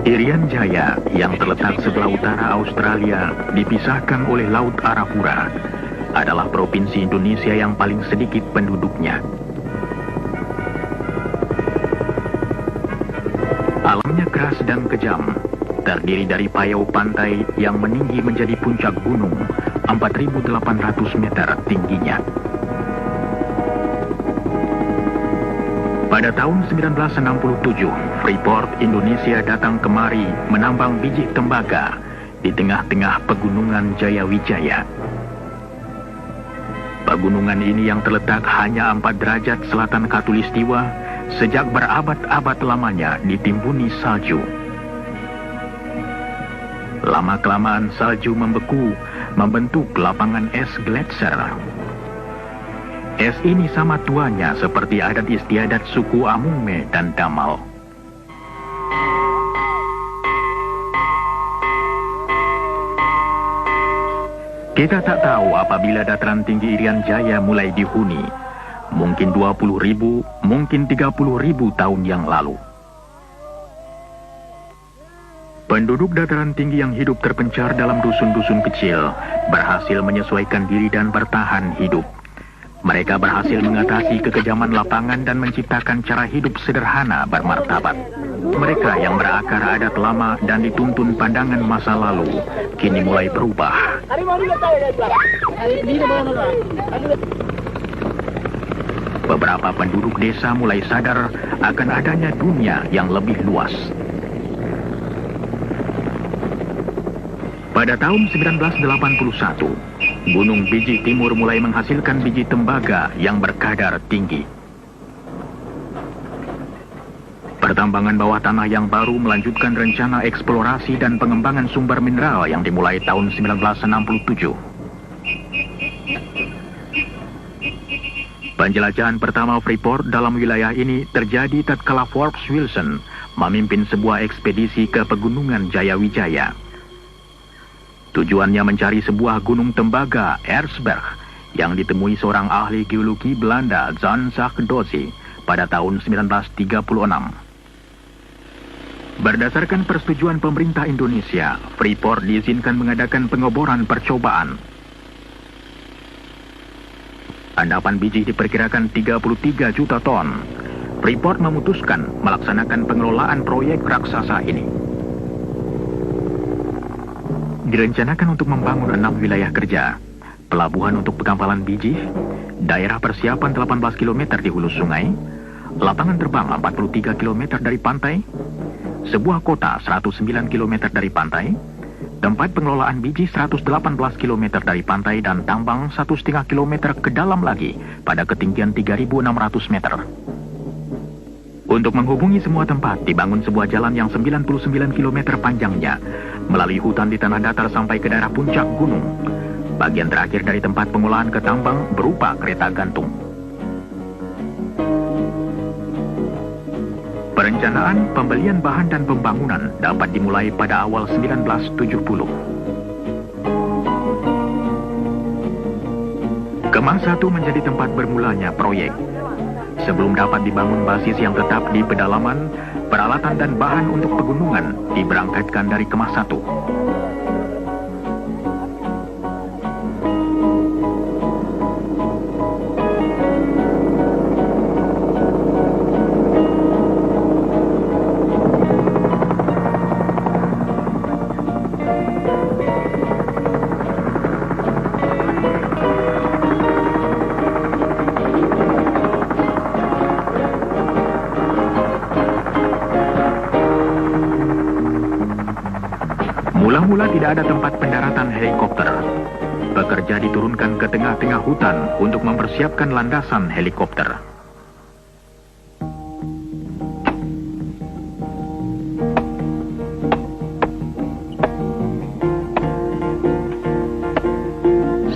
Irian Jaya yang terletak sebelah utara Australia dipisahkan oleh Laut Arafura adalah provinsi Indonesia yang paling sedikit penduduknya. Alamnya keras dan kejam, terdiri dari payau pantai yang meninggi menjadi puncak gunung 4.800 meter tingginya. Pada tahun 1967, Freeport Indonesia datang kemari menambang biji tembaga di tengah-tengah pegunungan Jayawijaya. Pegunungan ini yang terletak hanya 4 derajat selatan Khatulistiwa sejak berabad-abad lamanya ditimbuni salju. Lama-kelamaan salju membeku, membentuk lapangan es gletser. Es ini sama tuanya seperti adat istiadat suku Amungme dan Damal. Kita tak tahu apabila dataran tinggi Irian Jaya mulai dihuni. Mungkin 20.000, mungkin 30.000 tahun yang lalu. Penduduk dataran tinggi yang hidup terpencar dalam dusun-dusun kecil berhasil menyesuaikan diri dan bertahan hidup. Mereka berhasil mengatasi kekejaman lapangan dan menciptakan cara hidup sederhana bermartabat. Mereka yang berakar adat lama dan dituntun pandangan masa lalu, kini mulai berubah. Beberapa penduduk desa mulai sadar akan adanya dunia yang lebih luas. Pada tahun 1981, Gunung Biji Timur mulai menghasilkan biji tembaga yang berkadar tinggi. Pertambangan bawah tanah yang baru melanjutkan rencana eksplorasi dan pengembangan sumber mineral yang dimulai tahun 1967. Penjelajahan pertama Freeport dalam wilayah ini terjadi tatkala Forbes Wilson memimpin sebuah ekspedisi ke pegunungan Jayawijaya. Tujuannya mencari sebuah gunung tembaga, Erzberg, yang ditemui seorang ahli geologi Belanda, Jan Zakdozi, pada tahun 1936. Berdasarkan persetujuan pemerintah Indonesia, Freeport diizinkan mengadakan pengeboran percobaan. Endapan biji diperkirakan 33 juta ton. Freeport memutuskan melaksanakan pengelolaan proyek raksasa ini. Direncanakan untuk membangun 6 wilayah kerja, pelabuhan untuk pengampalan biji, daerah persiapan 18 km di hulu sungai, lapangan terbang 43 km dari pantai, sebuah kota 109 km dari pantai, tempat pengelolaan biji 118 km dari pantai, dan tambang 1,5 km ke dalam lagi pada ketinggian 3.600 meter. Untuk menghubungi semua tempat, dibangun sebuah jalan yang 99 km panjangnya, melalui hutan di tanah datar sampai ke daerah puncak gunung. Bagian terakhir dari tempat pengolahan ke tambang berupa kereta gantung. Perencanaan, pembelian bahan dan pembangunan dapat dimulai pada awal 1970. Kemah 1 menjadi tempat bermulanya proyek. Sebelum dapat dibangun basis yang tetap di pedalaman, peralatan dan bahan untuk pegunungan diberangkatkan dari Kemah 1. Mula-mula tidak ada tempat pendaratan helikopter. Pekerja diturunkan ke tengah-tengah hutan untuk mempersiapkan landasan helikopter.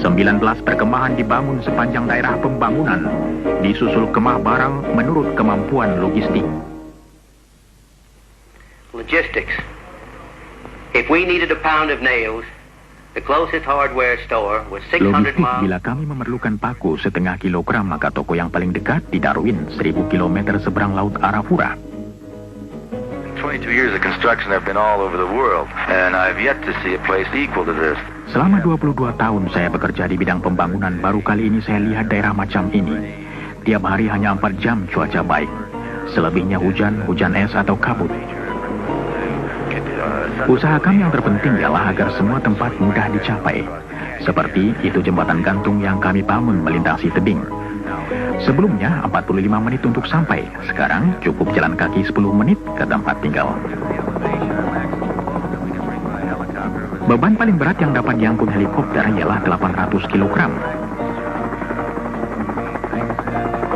Sembilan belas perkemahan dibangun sepanjang daerah pembangunan, disusul kemah barang menurut kemampuan logistik. Logistics. If we needed a pound of nails, the closest hardware store was 600 Logistik, miles. bila kami memerlukan paku setengah kilogram, maka toko yang paling dekat di Darwin, 1000 km seberang Laut Arafura. 22 years of construction, I've been all over the world, and I've yet to see a place equal to this. Selama 22 tahun saya bekerja di bidang pembangunan, baru kali ini saya lihat daerah macam ini. Tiap hari hanya 4 jam cuaca baik. Selebihnya hujan, hujan es atau kabut. Usaha kami yang terpenting ialah agar semua tempat mudah dicapai. Seperti itu jembatan gantung yang kami bangun melintasi tebing. Sebelumnya 45 menit untuk sampai. Sekarang cukup jalan kaki 10 menit ke tempat tinggal. Beban paling berat yang dapat diangkut helikopter ialah 800 kg.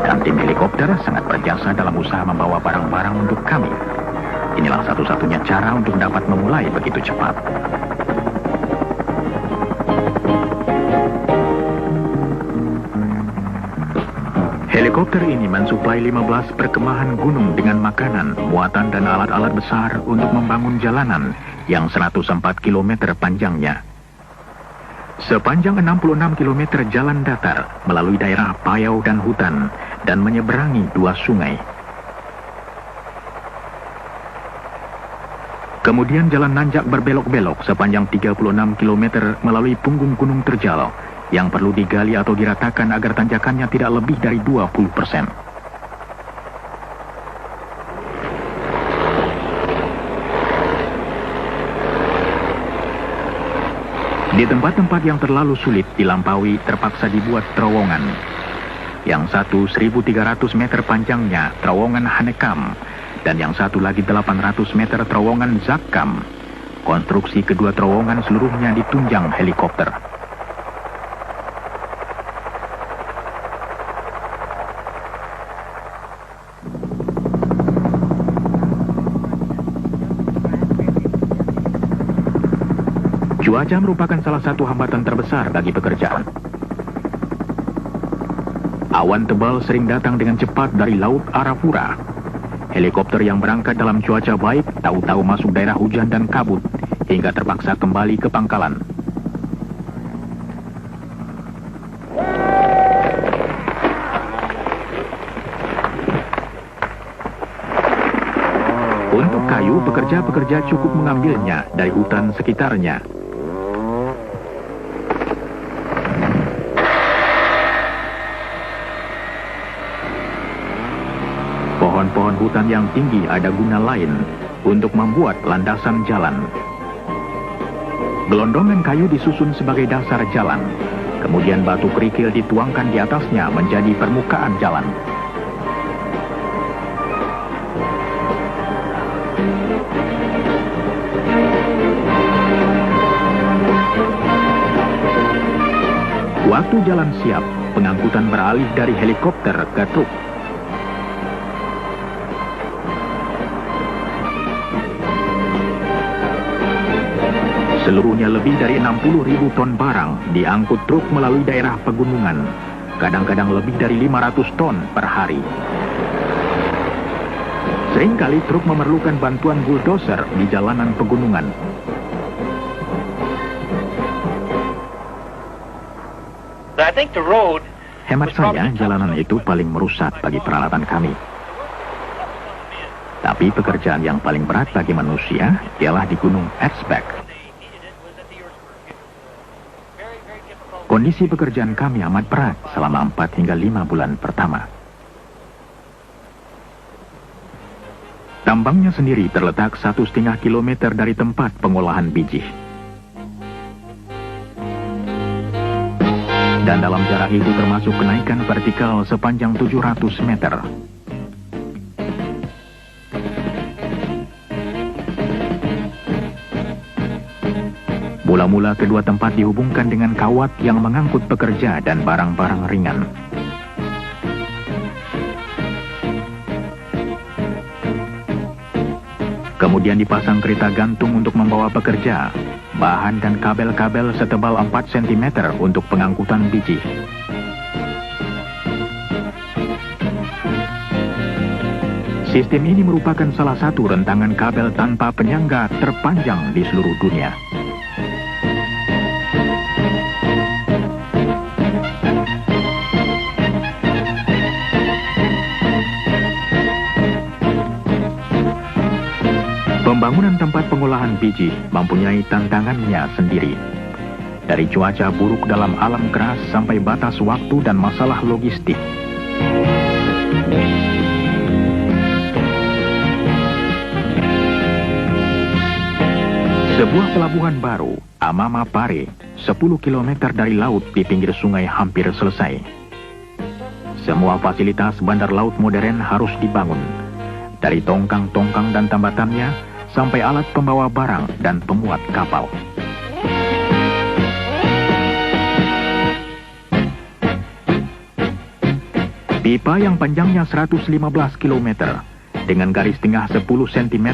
Dan tim helikopter sangat berjasa dalam usaha membawa barang-barang untuk kami. Inilah satu-satunya cara untuk dapat memulai begitu cepat. Helikopter ini mensuplai 15 perkemahan gunung dengan makanan, muatan dan alat-alat besar untuk membangun jalanan yang 104 km panjangnya. Sepanjang 66 km jalan datar melalui daerah payau dan hutan dan menyeberangi 2 sungai. Kemudian jalan nanjak berbelok-belok sepanjang 36 km melalui punggung gunung terjal yang perlu digali atau diratakan agar tanjakannya tidak lebih dari 20%. Di tempat-tempat yang terlalu sulit dilampaui terpaksa dibuat terowongan. Yang satu 1.300 meter panjangnya terowongan Hanekam, dan yang satu lagi 800 meter terowongan Zakkam. Konstruksi kedua terowongan seluruhnya ditunjang helikopter. Cuaca merupakan salah satu hambatan terbesar bagi pekerjaan. Awan tebal sering datang dengan cepat dari Laut Arafura. Helikopter yang berangkat dalam cuaca baik tahu-tahu masuk daerah hujan dan kabut hingga terpaksa kembali ke pangkalan. Untuk kayu, pekerja-pekerja cukup mengambilnya dari hutan sekitarnya. Pohon-pohon hutan yang tinggi ada guna lain untuk membuat landasan jalan. Gelondongan kayu disusun sebagai dasar jalan. Kemudian batu kerikil dituangkan di atasnya menjadi permukaan jalan. Waktu jalan siap, pengangkutan beralih dari helikopter ke truk. Seluruhnya lebih dari 60.000 ton barang diangkut truk melalui daerah pegunungan. Kadang-kadang lebih dari 500 ton per hari. Seringkali truk memerlukan bantuan bulldozer di jalanan pegunungan. Hemat saya, jalanan itu paling merusak bagi peralatan kami. Tapi pekerjaan yang paling berat bagi manusia ialah di Gunung Erzberg. Kondisi pekerjaan kami amat berat selama 4 hingga 5 bulan pertama. Tambangnya sendiri terletak 1,5 kilometer dari tempat pengolahan biji. Dan dalam jarak itu termasuk kenaikan vertikal sepanjang 700 meter. Mula-mula kedua tempat dihubungkan dengan kawat yang mengangkut pekerja dan barang-barang ringan. Kemudian dipasang kereta gantung untuk membawa pekerja, bahan dan kabel-kabel setebal 4 cm untuk pengangkutan biji. Sistem ini merupakan salah satu rentangan kabel tanpa penyangga terpanjang di seluruh dunia. Pembangunan tempat pengolahan biji mempunyai tantangannya sendiri. Dari cuaca buruk dalam alam keras sampai batas waktu dan masalah logistik. Sebuah pelabuhan baru, Amama Pare, 10 km dari laut di pinggir sungai hampir selesai. Semua fasilitas bandar laut modern harus dibangun. Dari tongkang-tongkang dan tambatannya, sampai alat pembawa barang dan pemuat kapal. Pipa yang panjangnya 115 km dengan garis tengah 10 cm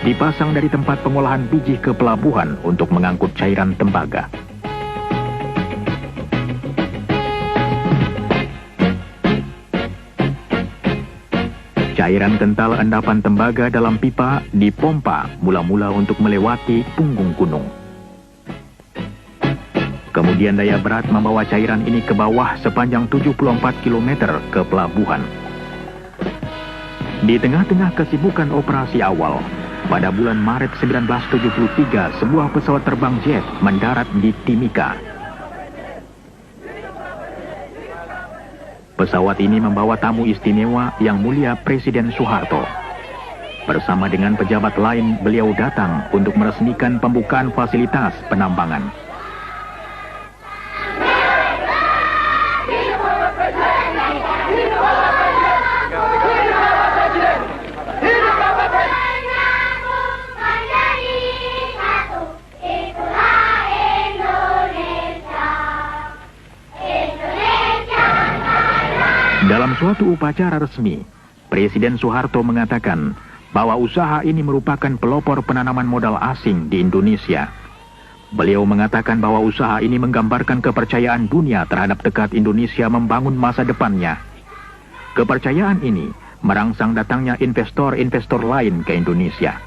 dipasang dari tempat pengolahan biji ke pelabuhan untuk mengangkut cairan tembaga. Cairan kental endapan tembaga dalam pipa dipompa mula-mula untuk melewati punggung gunung. Kemudian daya berat membawa cairan ini ke bawah sepanjang 74 km ke pelabuhan. Di tengah-tengah kesibukan operasi awal, pada bulan Maret 1973 sebuah pesawat terbang jet mendarat di Timika. Pesawat ini membawa tamu istimewa yang mulia Presiden Soeharto. Bersama dengan pejabat lain, beliau datang untuk meresmikan pembukaan fasilitas penambangan. Dalam suatu upacara resmi, Presiden Soeharto mengatakan bahwa usaha ini merupakan pelopor penanaman modal asing di Indonesia. Beliau mengatakan bahwa usaha ini menggambarkan kepercayaan dunia terhadap tekad Indonesia membangun masa depannya. Kepercayaan ini merangsang datangnya investor-investor lain ke Indonesia.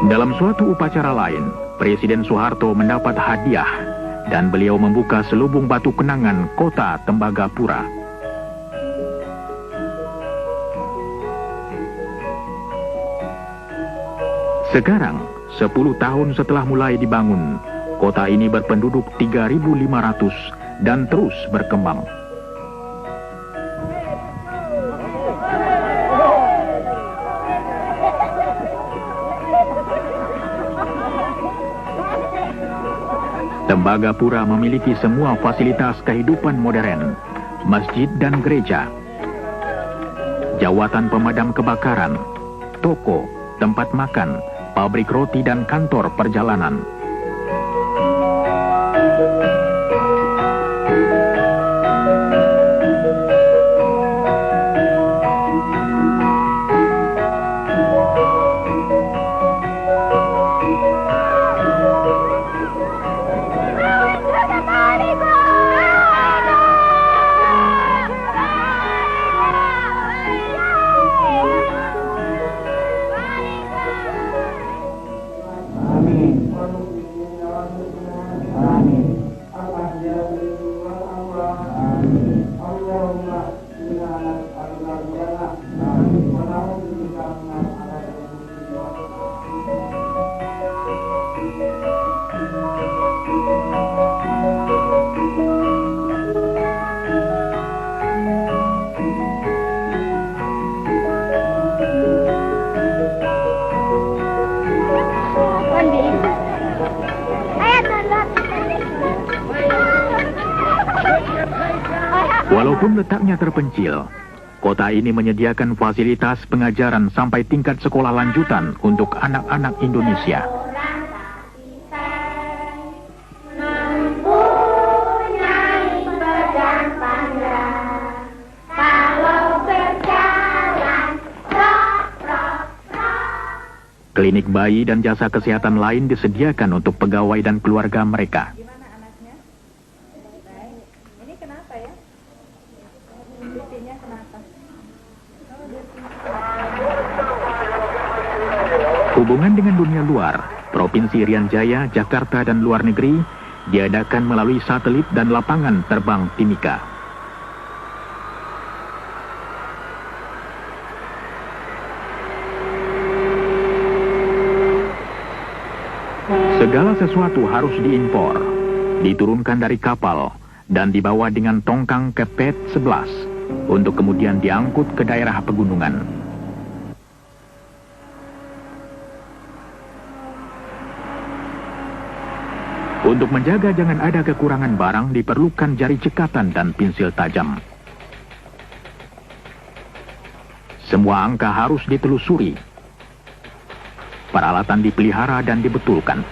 Dalam suatu upacara lain, Presiden Soeharto mendapat hadiah dan beliau membuka selubung batu kenangan kota Tembagapura. Sekarang, 10 tahun setelah mulai dibangun, kota ini berpenduduk 3.500 dan terus berkembang. Tembagapura memiliki semua fasilitas kehidupan modern, masjid dan gereja, jawatan pemadam kebakaran, toko, tempat makan, pabrik roti dan kantor perjalanan. Walaupun letaknya terpencil, kota ini menyediakan fasilitas pengajaran sampai tingkat sekolah lanjutan untuk anak-anak Indonesia. Klinik bayi dan jasa kesehatan lain disediakan untuk pegawai dan keluarga mereka. Hubungan dengan dunia luar, Provinsi Irian Jaya, Jakarta, dan luar negeri diadakan melalui satelit dan lapangan terbang Timika. Segala sesuatu harus diimpor, diturunkan dari kapal, dan dibawa dengan tongkang ke PET 11 untuk kemudian diangkut ke daerah pegunungan. Untuk menjaga jangan ada kekurangan barang diperlukan jari cekatan dan pensil tajam. Semua angka harus ditelusuri. Peralatan dipelihara dan dibetulkan.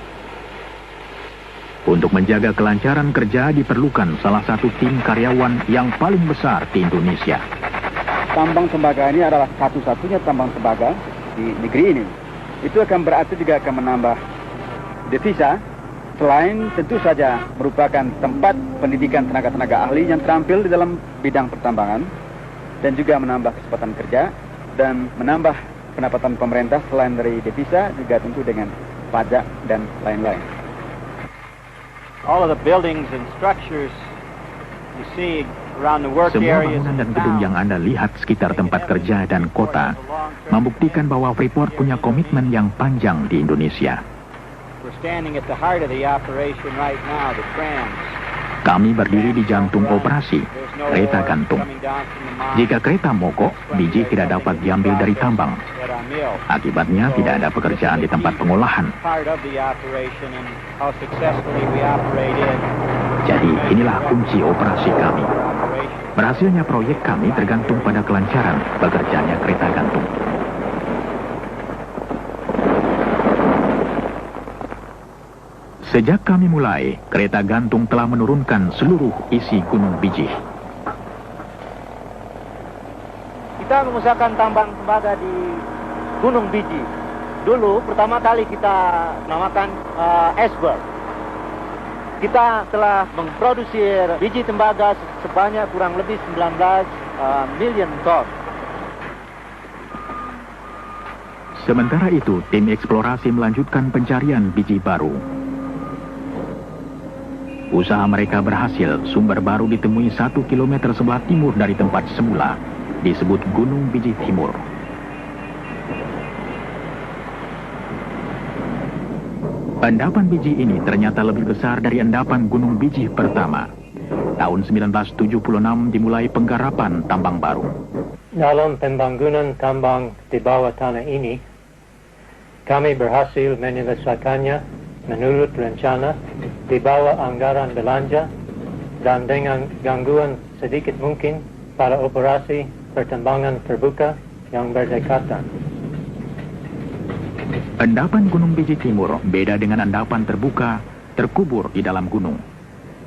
Untuk menjaga kelancaran kerja diperlukan salah satu tim karyawan yang paling besar di Indonesia. Tambang tembaga ini adalah satu-satunya tambang tembaga di negeri ini. Itu akan berarti juga akan menambah devisa, selain tentu saja merupakan tempat pendidikan tenaga-tenaga ahli yang terampil di dalam bidang pertambangan, dan juga menambah kesempatan kerja dan menambah pendapatan pemerintah selain dari devisa juga tentu dengan pajak dan lain-lain. All of the buildings and structures you see around the work Semua areas bangunan dan in gedung town yang Anda lihat sekitar tempat kerja dan kota membuktikan bahwa Freeport punya komitmen yang panjang di Indonesia. we're standing at the heart of the operation right now, the trams. Kami berdiri di jantung operasi, There's no kereta ore gantung. coming down from the mine Jika kereta mogok, biji tidak dapat diambil dari tambang. at our mill. Akibatnya tidak ada pekerjaan di tempat pengolahan. Part of the operation and how successfully we operate it. Jadi inilah kunci operasi kami. Operation. Berhasilnya proyek kami tergantung pada kelancaran bekerjanya kereta gantung. Sejak kami mulai, kereta gantung telah menurunkan seluruh isi Gunung Bijih. Kita mengusahakan tambang tembaga di Gunung Bijih. Dulu pertama kali kita namakan iceberg. Kita telah memproduksi biji tembaga sebanyak kurang lebih 19 million ton. Sementara itu, tim eksplorasi melanjutkan pencarian biji baru. Usaha mereka berhasil, sumber baru ditemui 1 kilometer sebelah timur dari tempat semula, disebut Gunung Bijih Timur. Endapan biji ini ternyata lebih besar dari endapan Gunung Bijih pertama. Tahun 1976 dimulai penggarapan tambang baru. Dalam pembangunan tambang di bawah tanah ini, kami berhasil menyelesaikannya menurut rencana di bawah anggaran belanja dan dengan gangguan sedikit mungkin pada operasi pertambangan terbuka yang berdekatan. Endapan Gunung Bijih Timur beda dengan endapan terbuka terkubur di dalam gunung.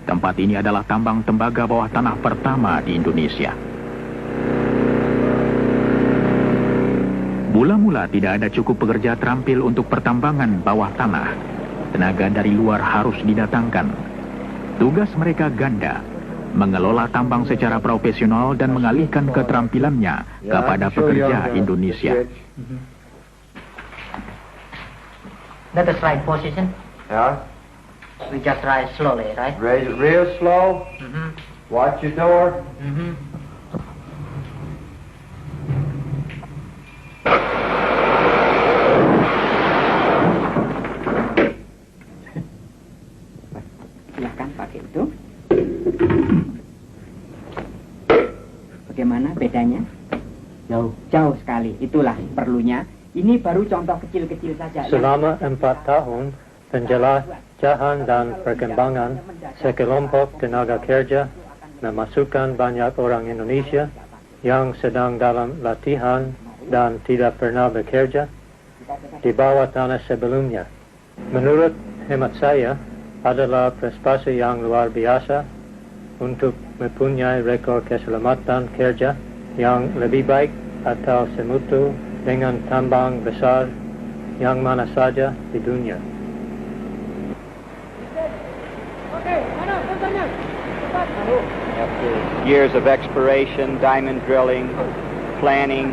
Tempat ini adalah tambang tembaga bawah tanah pertama di Indonesia. Mula-mula tidak ada cukup pekerja terampil untuk pertambangan bawah tanah. Tenaga dari luar harus didatangkan. Tugas mereka ganda, mengelola tambang secara profesional dan mengalihkan keterampilannya kepada pekerja Indonesia. Let us ride position. Yeah, We just ride slowly, right? raise it real slow. Watch your door. Silahkan pakai itu. Bagaimana bedanya? Jauh sekali. Itulah perlunya. Ini baru contoh kecil-kecil saja. Selama 4 tahun, penjelajahan dan perkembangan sekelompok tenaga kerja memasukkan banyak orang Indonesia yang sedang dalam latihan dan tidak pernah bekerja di bawah tanah sebelumnya. Menurut hemat saya, adalah prestasi yang luar biasa untuk mempunyai rekor keselamatan kerja yang lebih baik atau semutu dengan tambang besar yang mana saja di dunia. After years of exploration, diamond drilling, planning,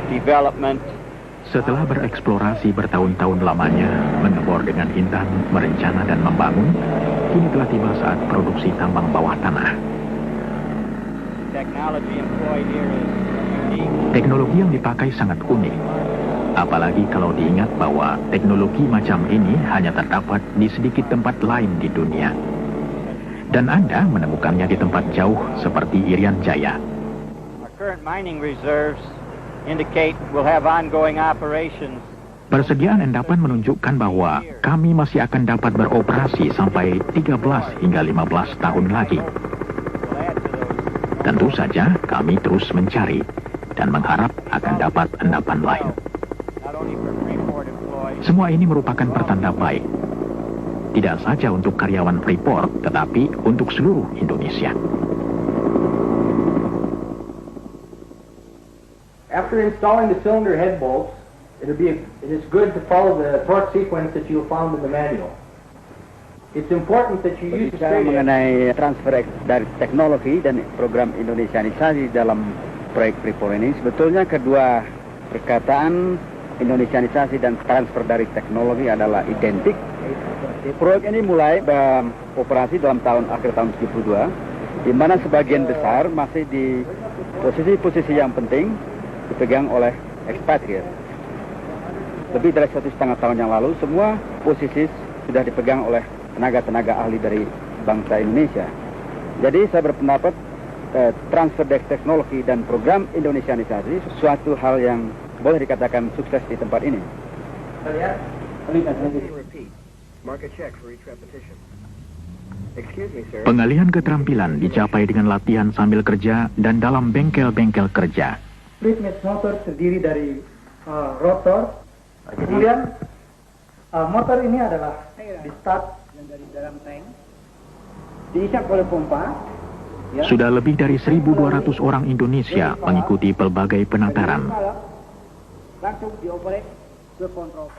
development, Setelah bereksplorasi bertahun-tahun lamanya, mengebor dengan intan, merencana dan membangun, kini telah tiba saat produksi tambang bawah tanah. Teknologi yang dipakai sangat unik. Apalagi kalau diingat bahwa teknologi macam ini hanya terdapat di sedikit tempat lain di dunia. Dan Anda menemukannya di tempat jauh seperti Irian Jaya. Current mining reserves indicate we'll have ongoing operations. Persediaan endapan menunjukkan bahwa kami masih akan dapat beroperasi sampai 13 hingga 15 tahun lagi. Tentu saja kami terus mencari dan mengharap akan dapat endapan lain. Semua ini merupakan pertanda baik. Tidak saja untuk karyawan Freeport, tetapi untuk seluruh Indonesia. After installing the cylinder head bolts, it is good to follow the torque sequence that you found in the manual. It's important that you use Bicara mengenai transfer dari teknologi dan program Indonesianisasi dalam proyek Freeport ini, sebetulnya kedua perkataan Indonesianisasi dan transfer dari teknologi adalah identik. Proyek ini mulai beroperasi dalam akhir tahun 72, di mana sebagian besar masih di posisi-posisi yang penting dipegang oleh ekspatriat. Lebih dari 1,5 tahun yang lalu, semua posisi sudah dipegang oleh tenaga-tenaga ahli dari bangsa Indonesia. Jadi saya berpendapat transfer teknologi dan program Indonesianisasi suatu hal yang boleh dikatakan sukses di tempat ini. Pengalihan keterampilan dicapai dengan latihan sambil kerja dan dalam bengkel-bengkel kerja. Fitness motor terdiri dari rotor, kemudian motor ini adalah di start dari dalam tank, diisap oleh pompa. Sudah lebih dari 1.200 orang Indonesia mengikuti pelbagai penataran. Langsung dioperate ke kontrol.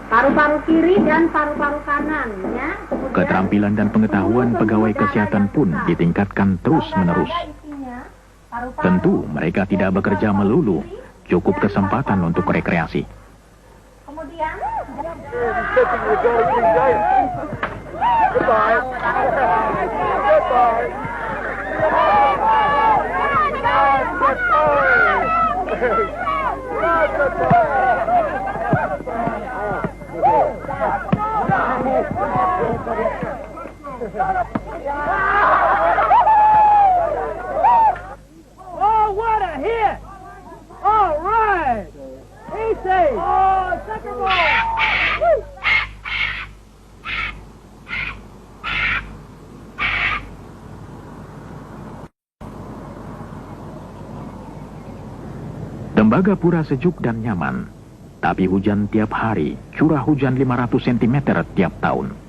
Paru-paru kiri dan paru-paru kanan, ya. Keterampilan dan pengetahuan pegawai kesehatan pun ditingkatkan terus-menerus. Tentu mereka tidak bekerja melulu, cukup kesempatan untuk rekreasi. Kemudian Oh, what a hit! All right! Easy! Oh, second ball! Woo! Tembagapura sejuk dan nyaman, tapi hujan tiap hari, curah hujan 500 cm tiap tahun.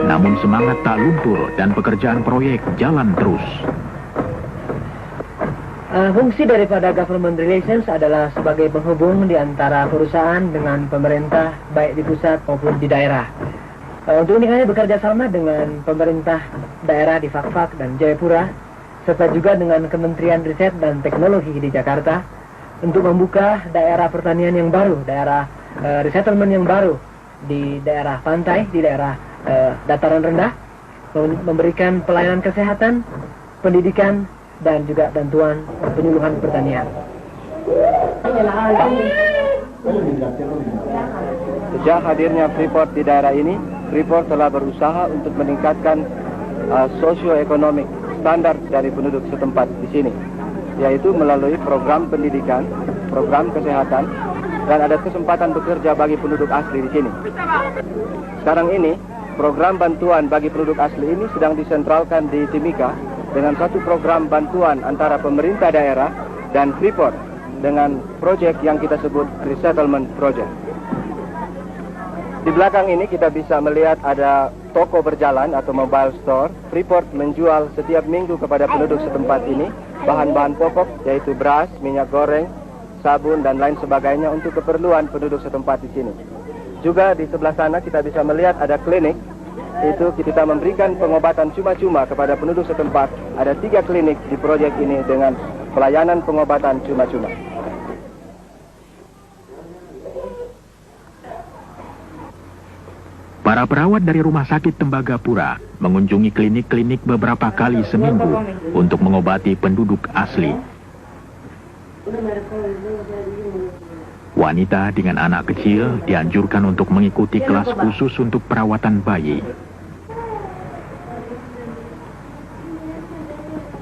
Namun semangat tak luntur dan pekerjaan proyek jalan terus. Fungsi daripada government relations adalah sebagai penghubung di antara perusahaan dengan pemerintah, baik di pusat maupun di daerah. Untuk ini kami bekerja sama dengan pemerintah daerah di Fakfak dan Jayapura, serta juga dengan Kementerian Riset dan Teknologi di Jakarta, untuk membuka daerah pertanian yang baru, daerah resettlement yang baru di daerah pantai, di daerah dataran rendah, memberikan pelayanan kesehatan, pendidikan, dan juga bantuan penyuluhan pertanian. Sejak hadirnya Freeport di daerah ini, Freeport telah berusaha untuk meningkatkan sosioekonomik standar dari penduduk setempat di sini. yaitu melalui program pendidikan, program kesehatan, dan ada kesempatan bekerja bagi penduduk asli di sini. Sekarang ini, program bantuan bagi penduduk asli ini sedang disentralkan di Timika dengan satu program bantuan antara pemerintah daerah dan Freeport dengan proyek yang kita sebut Resettlement Project. Di belakang ini kita bisa melihat ada toko berjalan atau mobile store. Freeport menjual setiap minggu kepada penduduk setempat ini bahan-bahan pokok yaitu beras, minyak goreng, sabun dan lain sebagainya untuk keperluan penduduk setempat di sini. Juga di sebelah sana kita bisa melihat ada klinik. Itu kita memberikan pengobatan cuma-cuma kepada penduduk setempat. Ada 3 klinik di proyek ini dengan pelayanan pengobatan cuma-cuma. Para perawat dari Rumah Sakit Tembagapura mengunjungi klinik-klinik beberapa kali seminggu untuk mengobati penduduk asli. Wanita dengan anak kecil dianjurkan untuk mengikuti kelas khusus untuk perawatan bayi.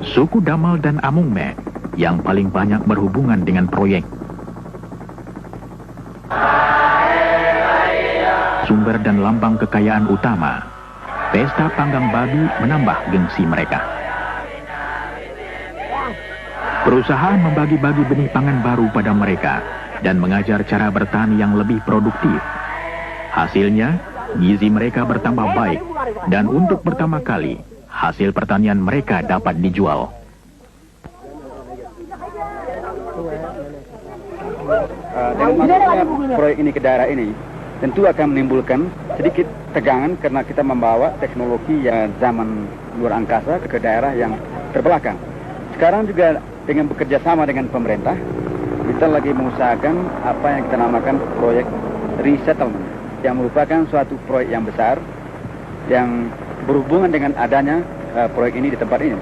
Suku Damal dan Amungme yang paling banyak berhubungan dengan proyek. Sumber dan lambang kekayaan utama, pesta panggang babi menambah gengsi mereka. Perusahaan membagi-bagi benih pangan baru pada mereka dan mengajar cara bertani yang lebih produktif. Hasilnya, gizi mereka bertambah baik dan untuk pertama kali, hasil pertanian mereka dapat dijual. Dengan masuknya proyek ini ke daerah ini, tentu akan menimbulkan sedikit tegangan karena kita membawa teknologi ya zaman luar angkasa ke daerah yang terbelakang. Sekarang juga dengan bekerja sama dengan pemerintah, kita lagi mengusahakan apa yang kita namakan proyek resettlement, yang merupakan suatu proyek yang besar yang berhubungan dengan adanya proyek ini di tempat ini.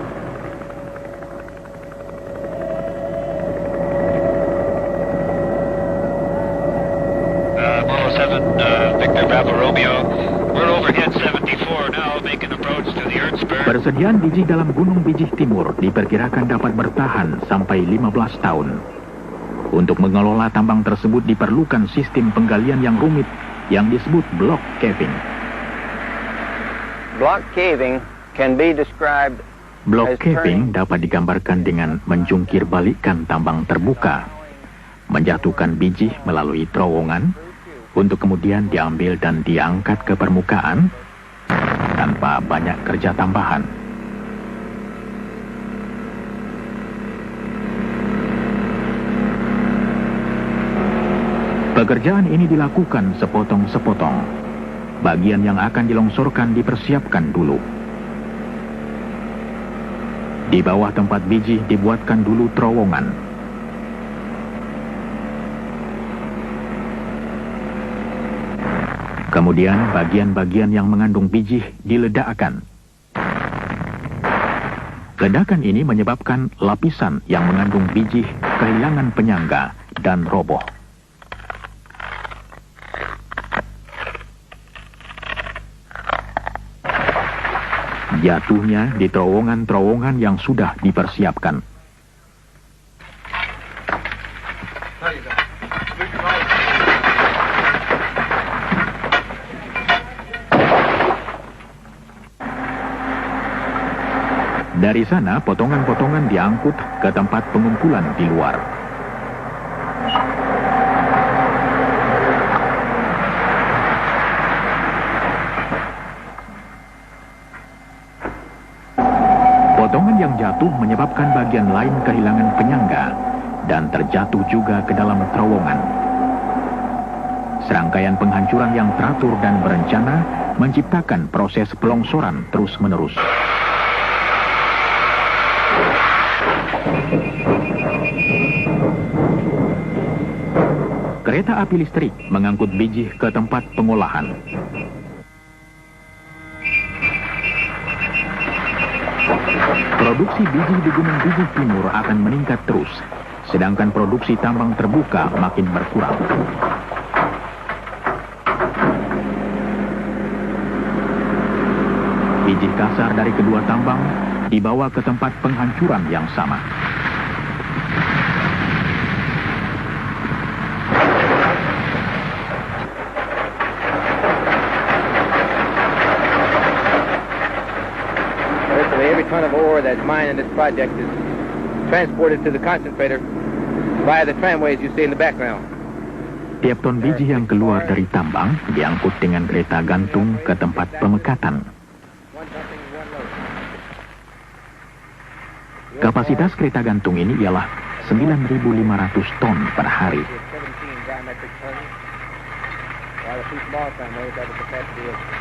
Persediaan biji dalam Gunung Bijih Timur diperkirakan dapat bertahan sampai 15 tahun. Untuk mengelola tambang tersebut diperlukan sistem penggalian yang rumit yang disebut block caving. Block caving can be described Block caving dapat digambarkan dengan menjungkir balikkan tambang terbuka, menjatuhkan biji melalui terowongan, untuk kemudian diambil dan diangkat ke permukaan tanpa banyak kerja tambahan. Pekerjaan ini dilakukan sepotong-sepotong. Bagian yang akan dilongsorkan dipersiapkan dulu. Di bawah tempat biji dibuatkan dulu terowongan. Kemudian bagian-bagian yang mengandung biji diledakkan. Ledakan ini menyebabkan lapisan yang mengandung biji kehilangan penyangga dan roboh. Jatuhnya di terowongan-terowongan yang sudah dipersiapkan. Dari sana, potongan-potongan diangkut ke tempat pengumpulan di luar. Potongan yang jatuh menyebabkan bagian lain kehilangan penyangga dan terjatuh juga ke dalam terowongan. Serangkaian penghancuran yang teratur dan berencana menciptakan proses pelongsoran terus-menerus. Kereta api listrik mengangkut biji ke tempat pengolahan. Produksi biji di Gunung Bijih Timur akan meningkat terus, sedangkan produksi tambang terbuka makin berkurang. Biji kasar dari kedua tambang dibawa ke tempat penghancuran yang sama. that's mined in this project is transported to the concentrator via the tramways you see in the background. Tiap ton biji yang keluar dari tambang diangkut dengan kereta gantung ke tempat pemekatan. Kapasitas kereta gantung ini ialah 9.500 ton per hari.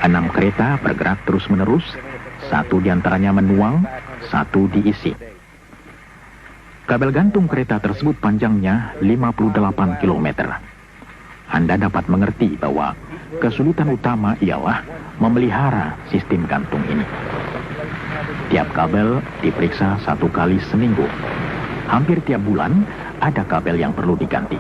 6 kereta bergerak terus-menerus, 1 diantaranya menuang, 1 diisi. Kabel gantung kereta tersebut panjangnya 58 km. Anda dapat mengerti bahwa kesulitan utama ialah memelihara sistem gantung ini. Tiap kabel diperiksa 1 kali seminggu. Hampir tiap bulan ada kabel yang perlu diganti.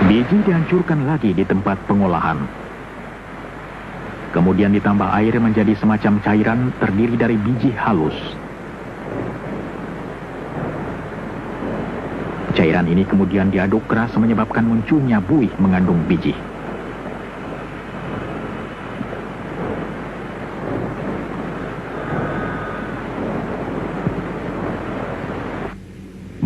Biji dihancurkan lagi di tempat pengolahan. Kemudian ditambah air menjadi semacam cairan terdiri dari biji halus. Cairan ini kemudian diaduk keras menyebabkan munculnya buih mengandung biji.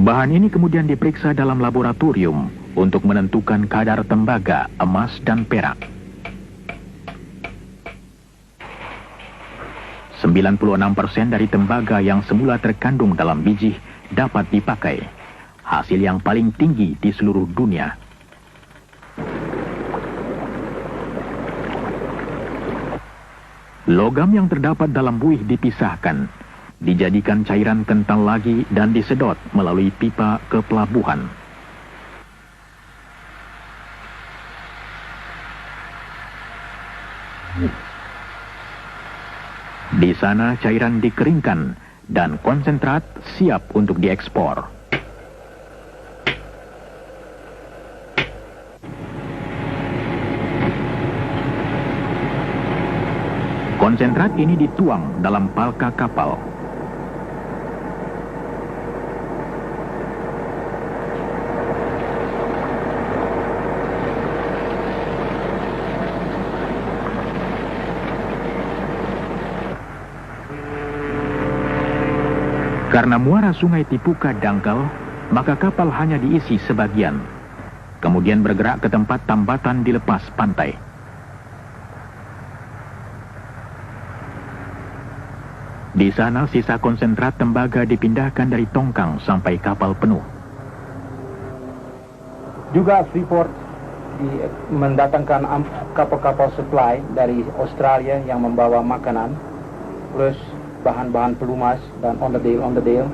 Bahan ini kemudian diperiksa dalam laboratorium untuk menentukan kadar tembaga, emas, dan perak. 96% dari tembaga yang semula terkandung dalam biji dapat dipakai. Hasil yang paling tinggi di seluruh dunia. Logam yang terdapat dalam buih dipisahkan, dijadikan cairan kental lagi dan disedot melalui pipa ke pelabuhan. Di sana cairan dikeringkan dan konsentrat siap untuk diekspor. Konsentrat ini dituang dalam palka kapal. Karena muara sungai Tipuka dangkal, maka kapal hanya diisi sebagian. Kemudian bergerak ke tempat tambatan di lepas pantai. Di sana sisa konsentrat tembaga dipindahkan dari tongkang sampai kapal penuh. Juga Freeport mendatangkan kapal-kapal supply dari Australia yang membawa makanan, plus bahan-bahan pelumas dan on-the-deal,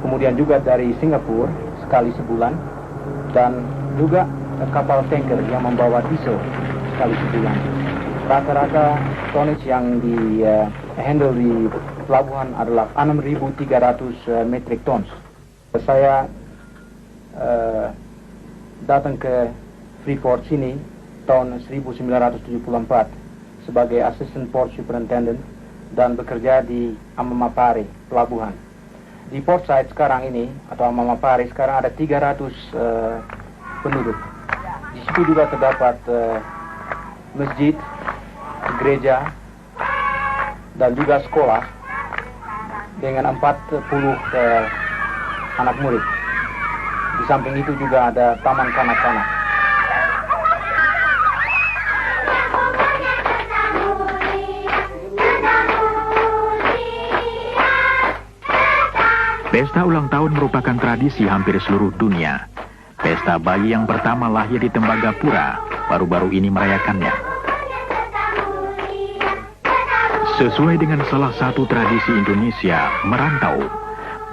kemudian juga dari Singapura sekali sebulan, dan juga kapal tanker yang membawa diesel sekali sebulan. Rata-rata tonnage yang di-handle di pelabuhan adalah 6.300 metric tons. Saya datang ke Freeport sini tahun 1974 sebagai Assistant Port Superintendent dan bekerja di Amamapare, pelabuhan. Di Port Said sekarang ini, atau Amamapare, sekarang ada 300 penduduk. Di situ juga terdapat masjid, gereja, dan juga sekolah dengan 40 anak murid. Di samping itu juga ada taman kanak-kanak. Pesta ulang tahun merupakan tradisi hampir seluruh dunia. Pesta bayi yang pertama lahir di Tembagapura baru-baru ini merayakannya. Sesuai dengan salah satu tradisi Indonesia, merantau,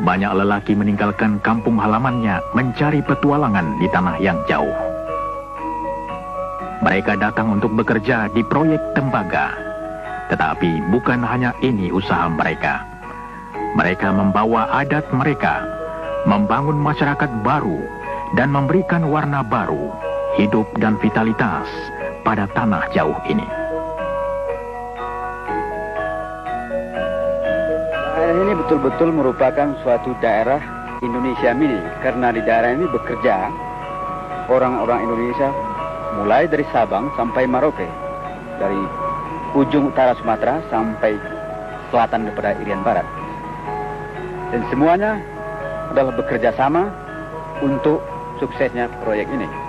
banyak lelaki meninggalkan kampung halamannya mencari petualangan di tanah yang jauh. Mereka datang untuk bekerja di proyek tembaga. Tetapi bukan hanya ini usaha mereka. Mereka membawa adat mereka, membangun masyarakat baru, dan memberikan warna baru, hidup dan vitalitas pada tanah jauh ini. Ini betul-betul merupakan suatu daerah Indonesia Mini, karena di daerah ini bekerja orang-orang Indonesia mulai dari Sabang sampai Merauke, dari ujung utara Sumatera sampai selatan daripada Irian Barat. Dan semuanya adalah bekerja sama untuk suksesnya proyek ini.